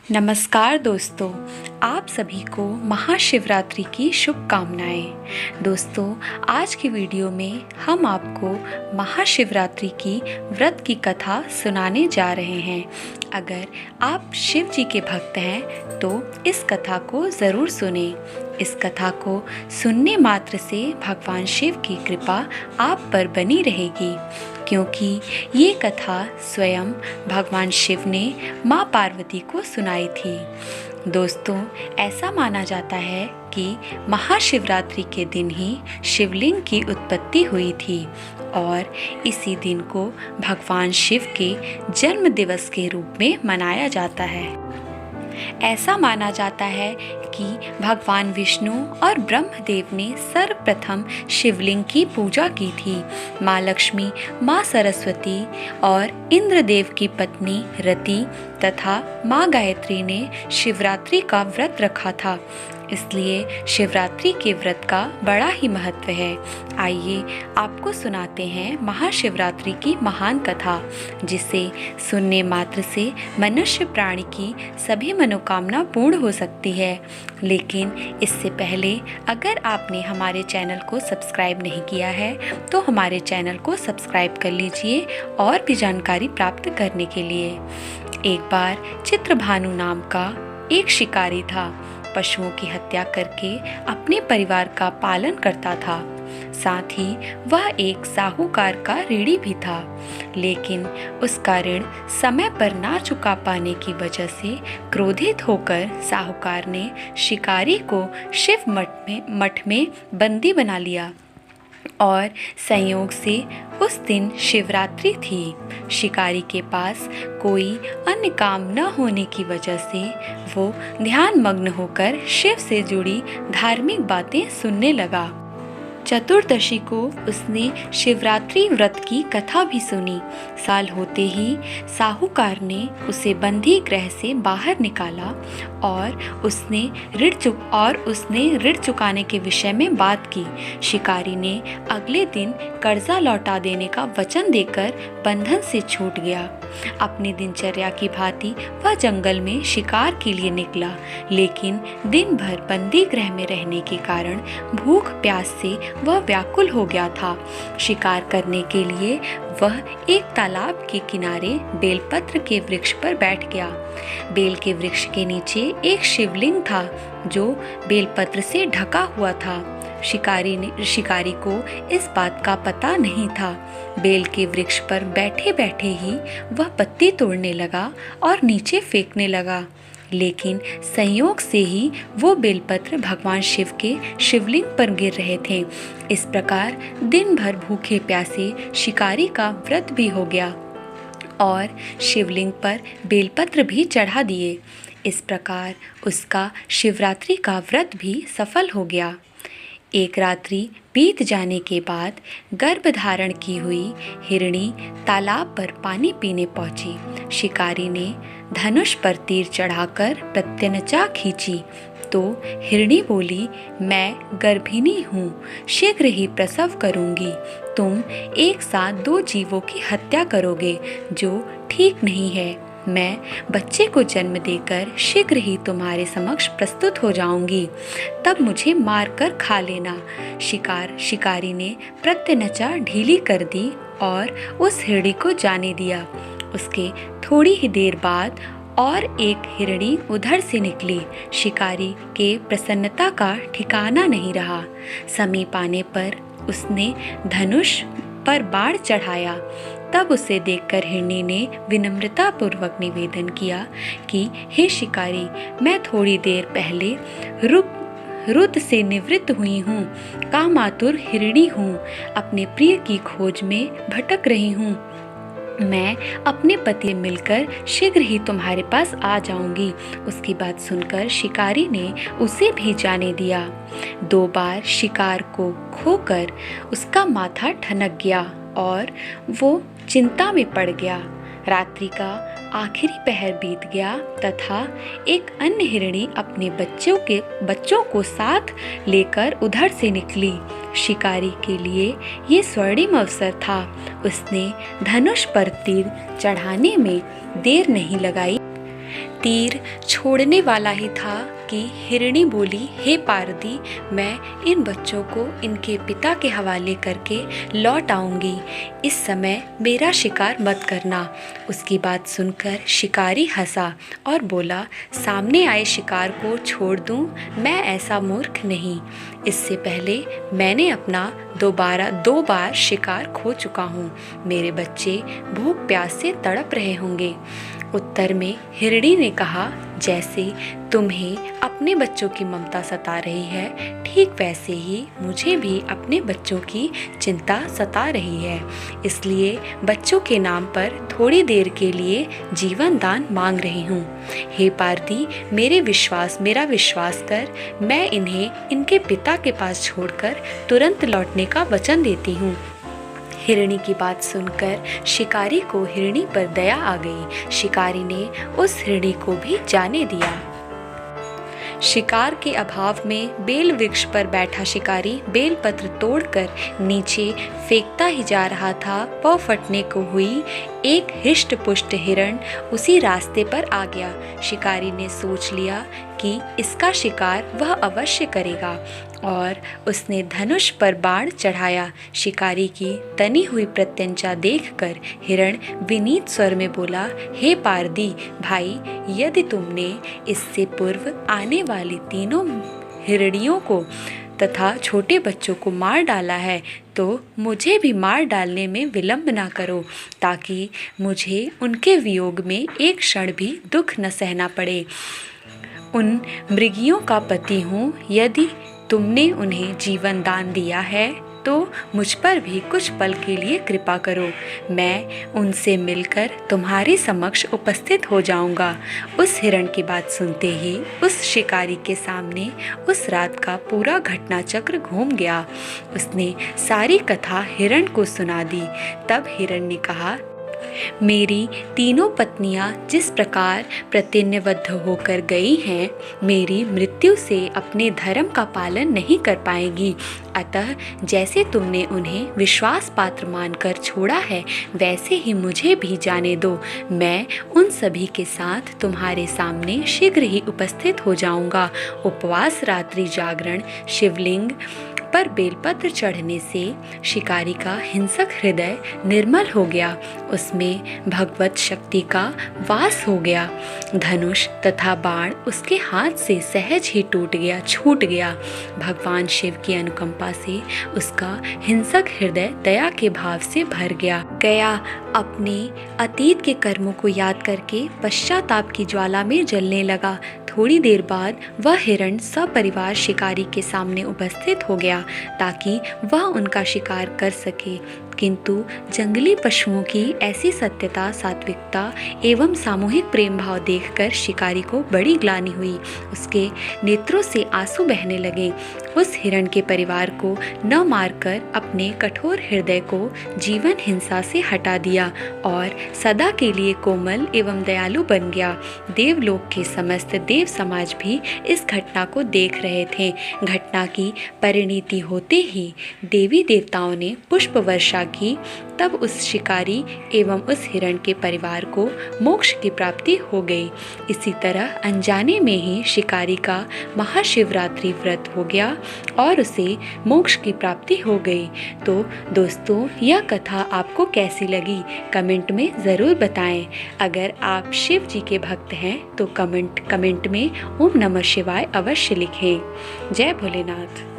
नमस्कार दोस्तों, आप सभी को महाशिवरात्रि की शुभकामनाएं। दोस्तों, आज की वीडियो में हम आपको महाशिवरात्रि की व्रत की कथा सुनाने जा रहे हैं। अगर आप शिव जी के भक्त हैं तो इस कथा को ज़रूर सुनें। इस कथा को सुनने मात्र से भगवान शिव की कृपा आप पर बनी रहेगी, क्योंकि ये कथा स्वयं भगवान शिव ने माँ पार्वती को सुनाई थी। दोस्तों, ऐसा माना जाता है कि महाशिवरात्रि के दिन ही शिवलिंग की उत्पत्ति हुई थी और इसी दिन को भगवान शिव के जन्म दिवस के रूप में मनाया जाता है। ऐसा माना जाता है कि भगवान विष्णु और ब्रह्मदेव ने सर्वप्रथम शिवलिंग की पूजा की थी। माँ लक्ष्मी, माँ सरस्वती और इंद्रदेव की पत्नी रति तथा माँ गायत्री ने शिवरात्रि का व्रत रखा था, इसलिए शिवरात्रि के व्रत का बड़ा ही महत्व है। आइए आपको सुनाते हैं महाशिवरात्रि की महान कथा, जिसे सुनने मात्र से मनुष्य प्राणी की सभी मनोकामना पूर्ण हो सकती है। लेकिन इससे पहले अगर आपने हमारे चैनल को सब्सक्राइब नहीं किया है तो हमारे चैनल को सब्सक्राइब कर लीजिए और भी जानकारी प्राप्त करने के लिए। एक बार चित्रभानु नाम का एक शिकारी था। पशुओं की हत्या करके अपने परिवार का पालन करता था। साथ ही वह एक साहूकार का ऋणी भी था, लेकिन उसका ऋण समय पर ना चुका पाने की वजह से क्रोधित होकर साहूकार ने शिकारी को शिव मठ में बंदी बना लिया और संयोग से उस दिन शिवरात्रि थी। शिकारी के पास कोई अन्य काम न होने की वजह से वो ध्यान मग्न होकर शिव से जुड़ी धार्मिक बातें सुनने लगा। चतुर्दशी को उसने शिवरात्रि व्रत की कथा भी सुनी। साल होते ही साहूकार ने उसे बंदी गृह से बाहर निकाला और उसने ऋण चुकाने के विषय में बात की। शिकारी ने अगले दिन कर्जा लौटा देने का वचन देकर बंधन से छूट गया। अपनी दिनचर्या की भांति वह जंगल में शिकार के लिए निकला, लेकिन दिन भर बंदी गृह में रहने के कारण भूख प्यास से वह व्याकुल हो गया था। शिकार करने के लिए वह एक तालाब के किनारे बेलपत्र के वृक्ष पर बैठ गया। बेल के वृक्ष के नीचे एक शिवलिंग था जो बेलपत्र से ढका हुआ था। शिकारी को इस बात का पता नहीं था। बेल के वृक्ष पर बैठे बैठे ही वह पत्ती तोड़ने लगा और नीचे फेंकने लगा, लेकिन संयोग से ही वो बेलपत्र भगवान शिव के शिवलिंग पर गिर रहे थे। इस प्रकार दिन भर भूखे प्यासे शिकारी का व्रत भी हो गया और शिवलिंग पर बेलपत्र भी चढ़ा दिए। इस प्रकार उसका शिवरात्रि का व्रत भी सफल हो गया। एक रात्रि बीत जाने के बाद गर्भ धारण की हुई हिरणी तालाब पर पानी पीने पहुंची। शिकारी ने धनुष पर तीर चढ़ाकर प्रत्यंचा खींची तो हिरणी बोली, मैं गर्भिणी हूँ, शीघ्र ही प्रसव करूँगी। तुम एक साथ 2 जीवों की हत्या करोगे, जो ठीक नहीं है। मैं बच्चे को जन्म देकर शीघ्र ही तुम्हारे समक्ष प्रस्तुत हो जाऊंगी, तब मुझे मारकर खा लेना। शिकारी ने प्रत्यंचा ढीली कर दी और उस हिरणी को जाने दिया। उसके थोड़ी ही देर बाद और एक हिरणी उधर से निकली। शिकारी के प्रसन्नता का ठिकाना नहीं रहा। समीप आने पर उसने धनुष पर बाण चढ़ाया। तब उसे देखकर हिरणी ने विनम्रता पूर्वक निवेदन किया कि हे शिकारी, मैं थोड़ी देर पहले रुद्र से निवृत्त हुई हूँ, कामातुर हिरणी हूँ, अपने प्रिय की खोज में भटक रही हूँ। मैं अपने पति मिलकर शीघ्र ही तुम्हारे पास आ जाऊंगी। उसकी बात सुनकर शिकारी ने उसे भी जाने दिया। 2 बार शिकार को खोकर उसका माथा ठनक गया और वो चिंता में पड़ गया। रात्रि का आखिरी पहर बीत गया तथा एक अन्य हिरणी अपने बच्चों को साथ लेकर उधर से निकली। शिकारी के लिए ये स्वर्णिम अवसर था। उसने धनुष पर तीर चढ़ाने में देर नहीं लगाई। तीर छोड़ने वाला ही था कि हिरणी बोली, हे पारदी, मैं इन बच्चों को इनके पिता के हवाले करके लौट आऊंगी। इस समय मेरा शिकार मत करना। उसकी बात सुनकर शिकारी हंसा और बोला, सामने आए शिकार को छोड़ दूं? मैं ऐसा मूर्ख नहीं। इससे पहले मैंने अपना दो बार शिकार खो चुका हूँ। मेरे बच्चे भूख प्यास से तड़प रहे होंगे। उत्तर में हिरणी ने कहा, जैसे तुम्हें अपने बच्चों की ममता सता रही है, ठीक वैसे ही मुझे भी अपने बच्चों की चिंता सता रही है। इसलिए बच्चों के नाम पर थोड़ी देर के लिए जीवन दान मांग रही हूँ। हे पारदी, मेरा विश्वास कर। मैं इन्हें इनके पिता के पास छोड़कर तुरंत लौटने का वचन देती हूँ। हिरणी की बात सुनकर शिकारी को हिरणी पर दया आ गई। शिकारी ने उस हिरणी को भी जाने दिया। शिकार के अभाव में बेल वृक्ष पर बैठा शिकारी बेलपत्र तोड़कर नीचे फेंकता ही जा रहा था। वह फटने को हुई एक हिष्ट पुष्ट हिरण उसी रास्ते पर आ गया। शिकारी ने सोच लिया कि इसका शिकार वह अवश्य करेगा और उसने धनुष पर बाण चढ़ाया। शिकारी की तनी हुई प्रत्यंचा देखकर हिरण विनीत स्वर में बोला, हे पारदी भाई, यदि तुमने इससे पूर्व आने वाली तीनों हिरणियों को तथा छोटे बच्चों को मार डाला है तो मुझे भी मार डालने में विलंब ना करो, ताकि मुझे उनके वियोग में एक क्षण भी दुख न सहना पड़े। उन मृगियों का पति हूँ। यदि तुमने उन्हें जीवन दान दिया है तो मुझ पर भी कुछ पल के लिए कृपा करो। मैं उनसे मिलकर तुम्हारे समक्ष उपस्थित हो जाऊंगा। उस हिरण की बात सुनते ही उस शिकारी के सामने उस रात का पूरा घटना चक्र घूम गया। उसने सारी कथा हिरण को सुना दी। तब हिरण ने कहा, मेरी तीनों पत्नियां जिस प्रकार प्रतिज्ञाबद्ध होकर गई हैं, मेरी मृत्यु से अपने धर्म का पालन नहीं कर पाएंगी। अतः जैसे तुमने उन्हें विश्वास पात्र मानकर छोड़ा है, वैसे ही मुझे भी जाने दो। मैं उन सभी के साथ तुम्हारे सामने शीघ्र ही उपस्थित हो जाऊंगा। उपवास, रात्रि जागरण, शिवलिंग पर बेलपत्र चढ़ने से शिकारी का हिंसक हृदय निर्मल हो गया। उसमें भगवत शक्ति का वास हो गया। धनुष तथा बाण उसके हाथ से सहज ही छूट गया। भगवान शिव की अनुकंपा से उसका हिंसक हृदय दया के भाव से भर गया। अपने अतीत के कर्मों को याद करके पश्चाताप की ज्वाला में जलने लगा। थोड़ी देर बाद वह हिरण सपरिवार शिकारी के सामने उपस्थित हो गया ताकि वह उनका शिकार कर सके। किंतु जंगली पशुओं की ऐसी सत्यता, सात्विकता एवं सामूहिक प्रेम भाव देखकर शिकारी को बड़ी ग्लानि हुई। उसके नेत्रों से आंसू बहने लगे। उस हिरण के परिवार को न मारकर अपने कठोर हृदय को जीवन हिंसा से हटा दिया और सदा के लिए कोमल एवं दयालु बन गया। देवलोक के समस्त देव समाज भी इस घटना को देख रहे थे। घटना की परिणति होते ही देवी देवताओं ने पुष्प वर्षा की। तब उस शिकारी एवं उस हिरण के परिवार को मोक्ष की प्राप्ति हो गई। इसी तरह अनजाने में ही शिकारी का महाशिवरात्रि व्रत हो गया और उसे मोक्ष की प्राप्ति हो गई। तो दोस्तों, यह कथा आपको कैसी लगी कमेंट में ज़रूर बताएं। अगर आप शिव जी के भक्त हैं तो कमेंट में ओम नमः शिवाय अवश्य लिखें। जय भोलेनाथ।